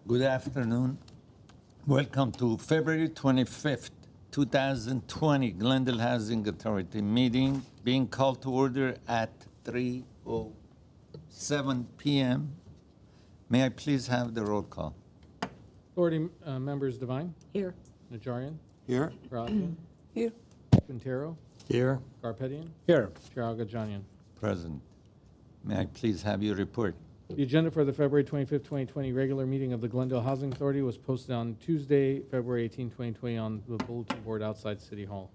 Good afternoon. Welcome to February 25th, 2020 Glendale Housing Authority meeting being called to order at 3:07 p.m. May I please have the roll call? Authority members Devine, Here. Najarian, Here. Rossi, Here. Quintero, Here. Garpetian, Here. Chair Agajanian. Present. May I please have your report? The agenda for the February 25th, 2020 regular meeting of the Glendale Housing Authority was posted on Tuesday, February 18, 2020 on the bulletin board outside City Hall.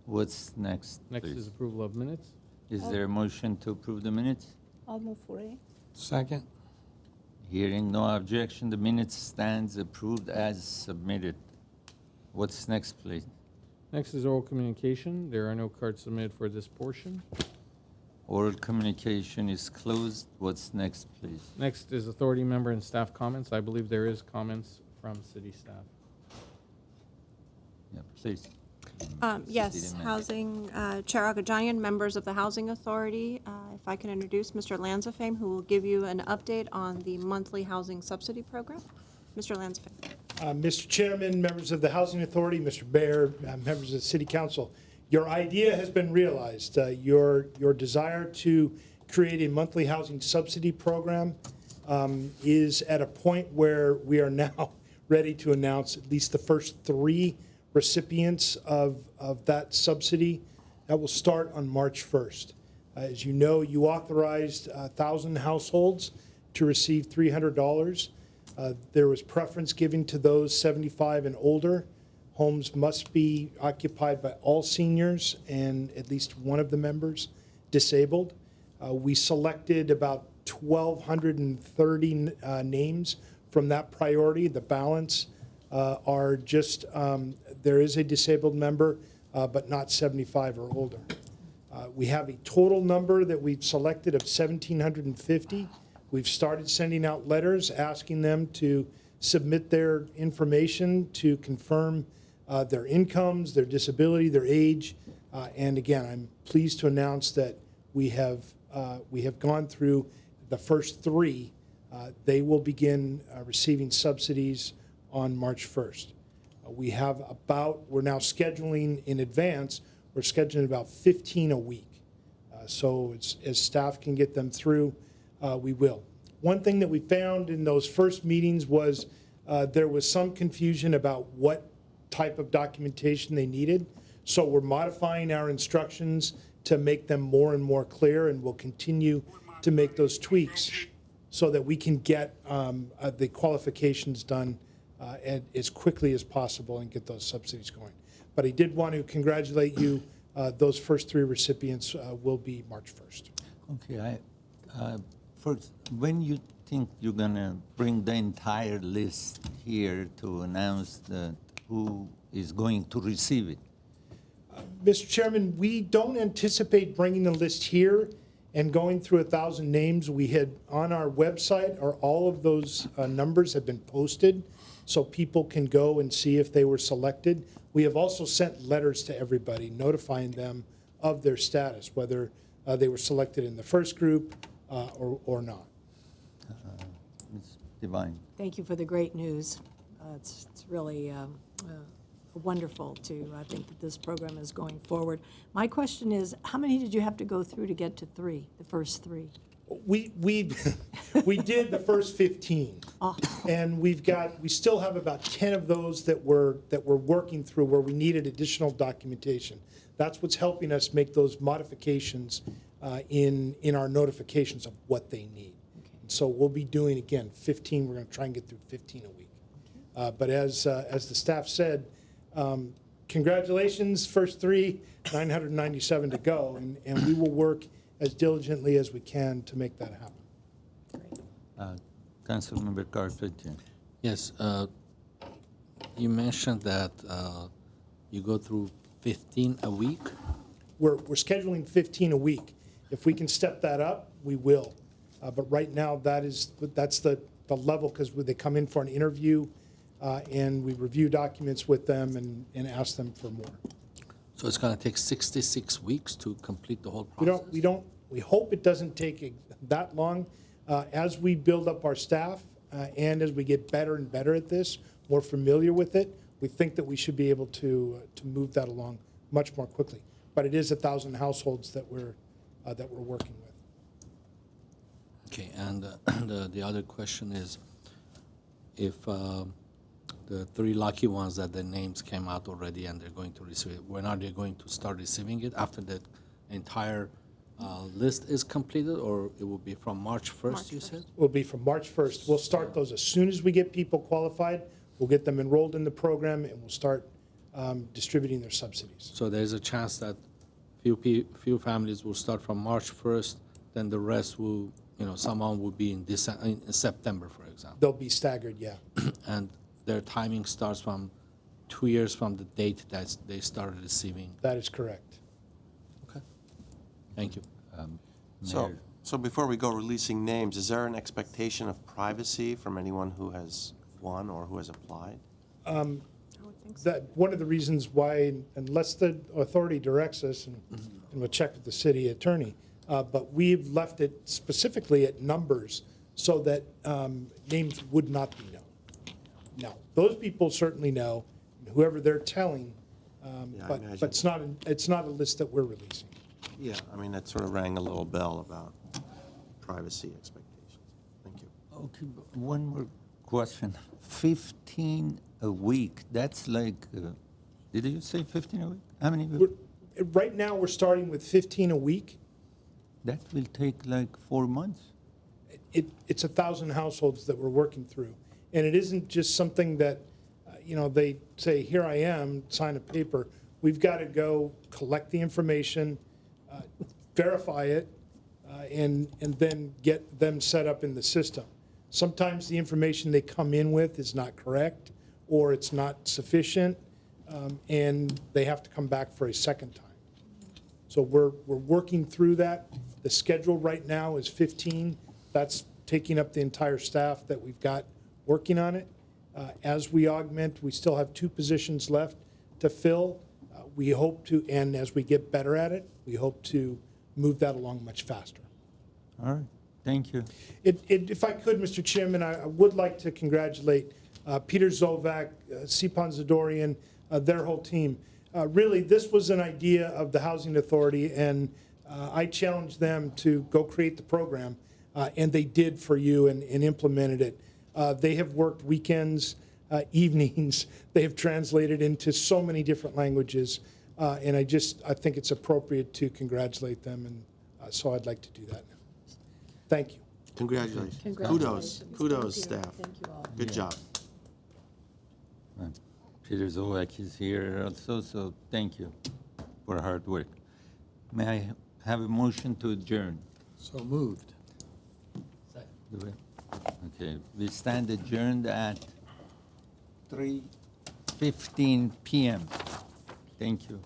What's next, Next please? is approval of minutes. Is there a motion to approve the minutes? I'll move for A. Second. Hearing no objection, the minutes stands approved as submitted. What's next, please? Next is oral communication. There are no cards submitted for this portion. Oral communication is closed. What's next, please? Next is authority member and staff comments. I believe there is comments from city staff. Yeah, please. Yes, City manager. Housing, Chair Agajanian, members of the Housing Authority, if I can introduce Mr. Lanzafame, who will give you an update on the monthly housing subsidy program. Mr. Lanzafame. Mr. Chairman, members of the Housing Authority, Mr. Baer, members of the City Council, your idea has been realized. Your desire to create a monthly housing subsidy program is at a point where we are now ready to announce at least the first 3 recipients of that subsidy. That will start on March 1st. As you know, you authorized 1,000 households to receive $300. There was preference given to those 75 and older. Homes must be occupied by all seniors and at least one of the members disabled. We selected about 1,230 names from that priority. The balance are just, there is a disabled member, but not 75 or older. We have a total number that we've selected of 1,750. We've started sending out letters asking them to submit their information to confirm their incomes, their disability, their age. And again, I'm pleased to announce that we have gone through the first 3. They will begin receiving subsidies on March 1st. We're now scheduling in advance, we're scheduling about 15 a week. So as staff can get them through, we will. One thing that we found in those first meetings was there was some confusion about what type of documentation they needed. So we're modifying our instructions to make them more and more clear, and we'll continue to make those tweaks so that we can get the qualifications done as quickly as possible and get those subsidies going. But I did want to congratulate you. Those first 3 recipients will be March 1st. Okay, first, when you think you're gonna bring the entire list here to announce who is going to receive it? Mr. Chairman, we don't anticipate bringing the list here and going through 1,000 names. We had on our website, or all of those numbers have been posted so people can go and see if they were selected. We have also sent letters to everybody notifying them of their status, whether they were selected in the first group or not. Ms. Devine. Thank you for the great news. It's really wonderful to think that this program is going forward. My question is, how many did you have to go through to get to 3, the first 3? We did the first 15, and we still have about 10 of those that we're working through where we needed additional documentation. That's what's helping us make those modifications in our notifications of what they need. Okay. So we'll be doing again 15. We're going to try and get through 15 a week. Okay. But as the staff said, congratulations, first 3, 997 to go, and we will work as diligently as we can to make that happen. Councilmember Garpetian. Yes. You mentioned that you go through 15 a week. We're scheduling 15 a week. If we can step that up, we will. But right now, that's the level, because they come in for an interview, and we review documents with them and ask them for more. So it's going to take 66 weeks to complete the whole process? We hope it doesn't take that long. As we build up our staff and as we get better and better at this, more familiar with it, we think that we should be able to move that along much more quickly. But it is 1,000 households that we're working with. Okay, and the other question is, if the 3 lucky ones that their names came out already and they're going to receive it, when are they going to start receiving it? After the entire list is completed, or it will be from March 1st, March you 1st. said? Will be from March 1st. We'll start those as soon as we get people qualified. We'll get them enrolled in the program, and we'll start distributing their subsidies. So there's a chance that few families will start from March 1st, then the rest will, someone will be in September, for example. They'll be staggered, yeah. And their timing starts from 2 years from the date that they started receiving. That is correct. Okay. Thank you. Mayor. So before we go releasing names, is there an expectation of privacy from anyone who has won or who has applied? I would think so. That, one of the reasons why, unless the authority directs us, and we'll check with the city attorney, but we've left it specifically at numbers so that names would not be known. Now, those people certainly know, whoever they're telling, Yeah, I but imagine. it's not a list that we're releasing. Yeah, I mean, that sort of rang a little bell about privacy expectations. Thank you. Okay, one more question. 15 a week, that's like, did you say 15 a week? How many? Right now, we're starting with 15 a week. That will take like 4 months. It's 1,000 households that we're working through. And it isn't just something that, they say, here I am, sign a paper. We've got to go collect the information, verify it, and then get them set up in the system. Sometimes the information they come in with is not correct, or it's not sufficient, and they have to come back for a second time. So we're working through that. The schedule right now is 15. That's taking up the entire staff that we've got working on it. As we augment, we still have 2 positions left to fill. We hope to, and as we get better at it, we hope to move that along much faster. All right, thank you. If I could, Mr. Chairman, I would like to congratulate Peter Zovak, Sipan Zadorian, their whole team. Really, this was an idea of the Housing Authority, and I challenged them to go create the program, and they did for you and implemented it. They have worked weekends, evenings. They have translated into so many different languages, and I think it's appropriate to congratulate them, and so I'd like to do that. Thank you. Congratulations. Congratulations. Kudos, Thank you. staff. Thank you all. Good job. Peter Zowak is here also, so thank you for hard work. May I have a motion to adjourn? So moved. Do we? Okay, we stand adjourned at 3:15 p.m. Thank you.